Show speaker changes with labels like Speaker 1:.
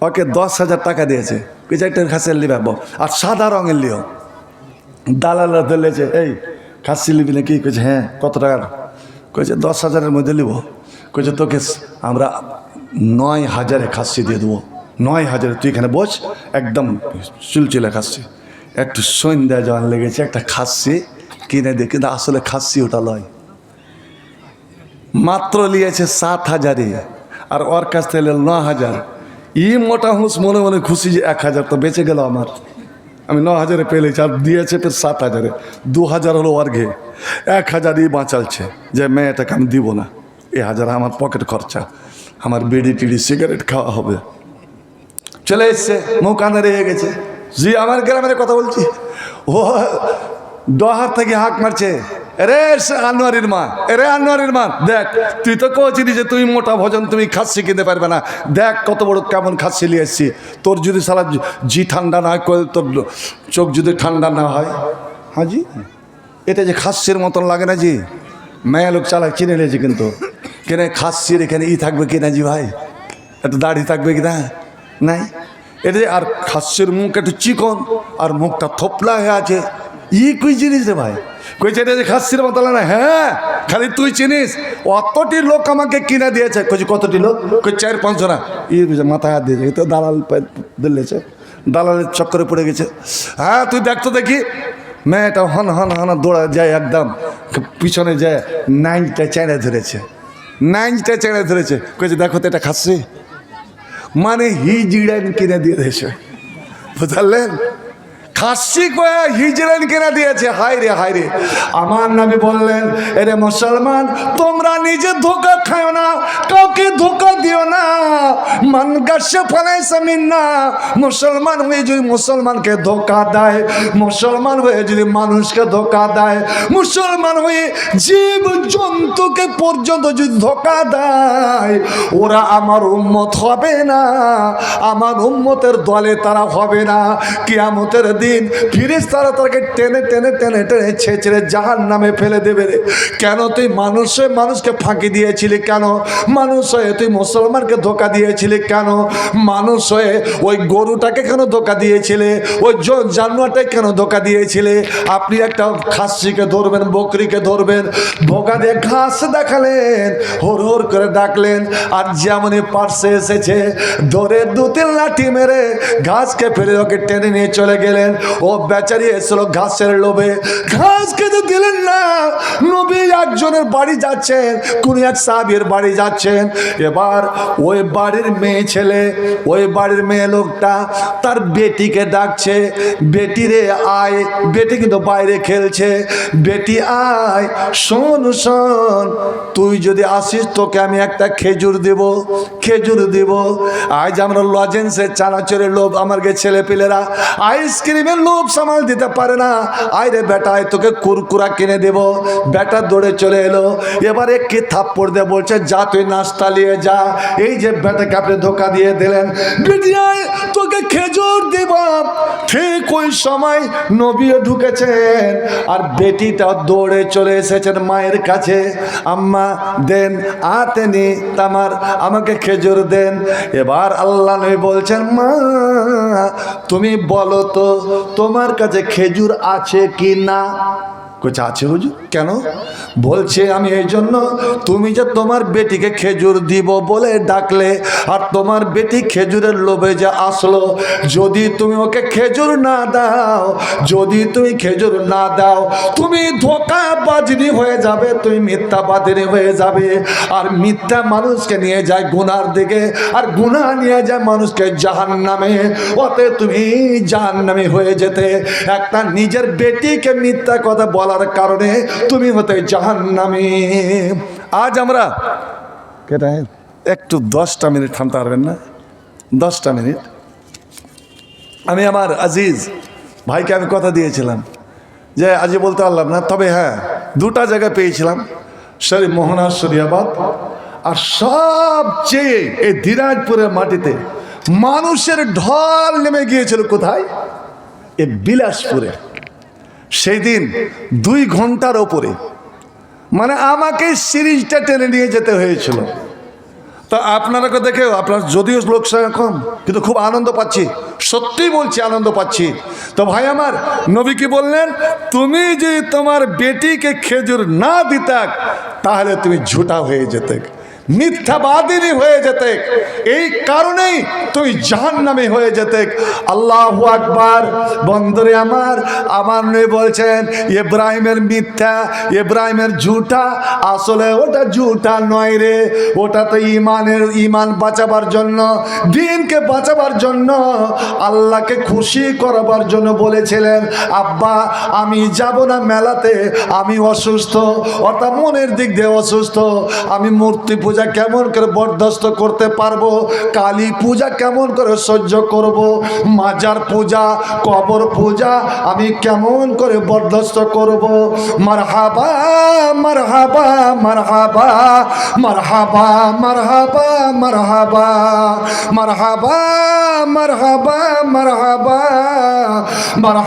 Speaker 1: ওকে 10,000 টাকা দিয়েছে, কিছু একটা খাসির লিবাবো, আর সাদা রঙের লিও। দালালরা ধরেছে, এই খাসি লিবি নাকি? কইছে হ্যাঁ। কত টাকার? কইছে 10,000-এর মধ্যে লিব। কইছে তোকে আমরা 9,000-এ খাসি দিয়ে দেবো। 9,000-এ তুই এখানে বস, একদম চুলচুলে খাসি। একটু সন্ধ্যা জল লেগেছে, একটা খাসি কিনে দিয়ে, কিন্তু আসলে খাসি ওটা লয়। মাত্র নিয়েছে 7,000-এ, আর ওর কাছ থেকে 9,000। ই মোটা হুঁস মনে মনে খুশি যে 1,000 তো বেঁচে গেল আমার, আমি 9,000-এ পেলেছি। আর দিয়েছে ফের 7,000-এ, 2,000 হলো ওর ঘে, 1,000-ই বাঁচালছে যে মেয়েটাকে আমি দিব না, 1,000 আমার পকেট খরচা, আমার বিড়ি টিড়ি সিগারেট খাওয়া হবে। চলে এসছে, মুখ আনে রয়ে গেছে। জি আমার গ্রামের কথা বলছি। ও ডহার থেকে হাঁক মারছে, এরে আনোয়ারির মা, এরে আনোয়ারির মা, দেখ তুই তো কছিলি যে তুই মোটা ভোজন, তুমি খাসি কিনতে পারবে না, দেখ কত বড় কেমন খাসি নিয়ে এসছি। তোর যদি সারা জি ঠান্ডা না হয়, তোর চোখ যদি ঠান্ডা না হয়। হ্যাঁ জি, এটা যে খাসির মতন লাগে না জি, মেয়ে লোক চালা কিনে নিয়েছে, কিন্তু কেন খাসির এখানে থাকবে কিনা জি ভাই, একটু দাড়ি থাকবে কিনা? নাই। এটা আর খাসির মুখ একটু চিকন, আর মুখটা থোপলা হয়ে আছে। কই জিনিস রে ভাই? কইছে এটা যে খাসির মতো না। হ্যাঁ, খালি তুই চিনিস, অতটি লোক আমাকে কিনে দিয়েছে। কইছি কতটি লোক? কই 4-5 জনা। মাথায় হাত দিয়েছে, তো দালাল দিলেছে, দালালের চক্করে পড়ে গেছে। হ্যাঁ তুই দেখ তো দেখি। মেয়েটা হন হন হন দৌড়া যায়, একদম পিছনে যায়, 9টা চেড়ে ধরেছে, 9টা চেড়ে ধরেছে। কইছে দেখো তো এটা খাসি, মানে হিজড়ান কিনে দিয়ে দিয়েছে, বুঝলেন? খাসি কয়া হিজড়ান কিনে দিয়েছে। হায় রে হায় রে, আমার নবী বললেন, এরে মুসলমান, তোমরা নিজে ধোঁকা খাও না, কাউকে ধোঁকা দিও না। মান গাছে ফালাইসা মিন্না, মুসলমান হয়ে যদি মুসলমানকে ধোঁকা দেয়, মুসলমান হয়ে যদি মানুষকে ধোঁকা দেয়, মুসলমান হয়ে জীব জন্তুকে পর্যন্ত যদি ধোঁকা দেয়, ওরা আমার উম্মত হবে না, আমার উম্মতের দলে তারা হবে না। কিয়ামতের দিন ফেরেশতারা তাকে টেনে টেনে টেনে টেনে ছেঁচড়ে জাহান্নামে ফেলে দেবে রে। কেন তুই মানুষকে ফাঁকি দিয়েছিলি? কেন মানুষ হয়ে তুই মুসলমানকে ধোঁকা দিয়েছিলি? কেন মানুষ হয়ে ওই গরুটাকে কেন ধোঁকা দিয়েছিলে? ওই জানোয়ারটাকে কেন ধোঁকা দিয়েছিলে? আপনি একটা খাসিকে ধরবেন, বকরিকে ধরবেন, ধোঁকা দিয়ে ঘাস দেখালেন, হোর হোর করে ডাকলেন, আর যেমনই পার্শ্বে এসেছে ধরে 2-3 লাঠি মেরে ঘাসকে ফেলে ওকে টেনে নিয়ে চলে গেলেন। ও বেচারি এসেছিল ঘাসের লোভে, ঘাস খেতে দিলেন না। নবী একজনের বাড়ি যাচ্ছেন, কোন এক সাহাবীর বাড়ি যাচ্ছেন। এবার ওই বাড়ির মেয়ে ছেলে, ওই বাড়ির মেয়ে লোকটা তার বেটিকে ডাকছে, বেটি রে আয়। বেটি কিন্তু বাইরে খেলছে। বেটি আয়, শোন শোন, তুই যদি আসিস তোকে আমি একটা খেজুর দেব, খেজুর দেব। আজ আমরা লজেন্সের চানাচুরের লোভ, আমার গে ছেলে পেলেরা আইসক্রিমের লোভ সামাল দিতে পারে না। আয় রে বেটা, আয় তোকে কুরকুরা কিনে দেব। বেটা দৌড়ে চলে এলো। এবারে কি থাপ্পড় দিয়ে বলছে, যা তুই নাস্তা নিয়ে যা। এই যে বেটাকে আপনি ধোকা দিয়ে দিলেন, বেটি আয় তোকে খেজুর দেব। ঠিক ওই সময় নবীও ঢুকেছেন, আর বেটিটা দৌড়ে চলে এসেছেন মায়ের কাছে। আম্মা দেন, আতেনি তামার, আমাকে খেজুর দেন। এবার আল্লাহ নবী বলছেন, মা তুমি বলো তো তোমার কাছে খেজুর আছে কি না? কোচ আছে হুজুর। কেন? বলছে আমি এই জন্য, তুমি যে তোমার বেটিকে খেজুর দিব বলে ডাকলে, আর তোমার বেটি খেজুরের লোভে যে আসলো, যদি তুমি ওকে খেজুর না দাও, যদি তুমি খেজুর না দাও, তুমি ধোঁকাবাজিনী হয়ে যাবে, তুমি মিথ্যাবাদিনী হয়ে যাবে। আর মিথ্যা মানুষকে নিয়ে যায় গুনার দিকে, আর গুনাহ নিয়ে যায় মানুষকে জাহান্নামে। ওতে তুমি জাহান্নামী হয়ে যেতে। একটা নিজের বেটিকে মিথ্যা কথা বলার কারণে তুমি হতে জাহান্নামী। আজ আমরা কেটা একটু 10টা মিনিট থামতে পারবেন না? 10টা মিনিট। আমি আমার আজিজ ভাইকে আমি কথা দিয়েছিলাম যে আজই বলতে পারলাম না, তবে হ্যাঁ 2টা জায়গায় পেয়েছিলাম, মোহনা শরিয়াবাদ, আর সবচেয়ে এই দিনাজপুরের মাটিতে মানুষের ঢল নেমে গিয়েছিল কোথায়? এ বিলাসপুরে। সেই দিন 2 ঘন্টার ওপরে, মানে আমাকে সিরিজটা টেনে নিয়ে যেতে হয়েছিল। তা আপনারাকে দেখেও আপনার যদিও লোক সংখ্যা কম কিন্তু খুব আনন্দ পাচ্ছি, সত্যিই বলছি আনন্দ পাচ্ছি। তো ভাই আমার, নবী কি বললেন, তুমি যদি তোমার বেটিকে খেজুর না দিতাক তাহলে তুমি ঝুটা হয়ে যেতে, মিথ্যাবাদিনী হয়ে যেতে, এই কারণেই তুই জাহান্নামী হয়ে যেতে। আল্লাহু আকবার। বন্ধুরে আমার, আমার নবী বলছেন ইব্রাহিমের মিথ্যা, ইব্রাহিমের ঝুটা, আসলে ওটা ঝুটা নয় রে, ওটা তো ইমান বাঁচাবার জন্য, দিনকে বাঁচাবার জন্য, আল্লাহকে খুশি করাবার জন্য বলেছিলেন আব্বা আমি যাব না মেলাতে, আমি অসুস্থ, অর্থাৎ মনের দিক দিয়ে অসুস্থ, আমি মূর্তি পূজা কেমন করে বরদাস্ত করতে পারবো, কালী পূজা কেমন করে সহ্য করব, মাজার পূজা, কবর পূজা আমি কেমন করে বরদাস্ত করব। মারহাবা মারহাবা মারহাবা মারহাবা মারহাবা মারহাবা মারহাবা মারহাবা মারহাবা মারহাবা।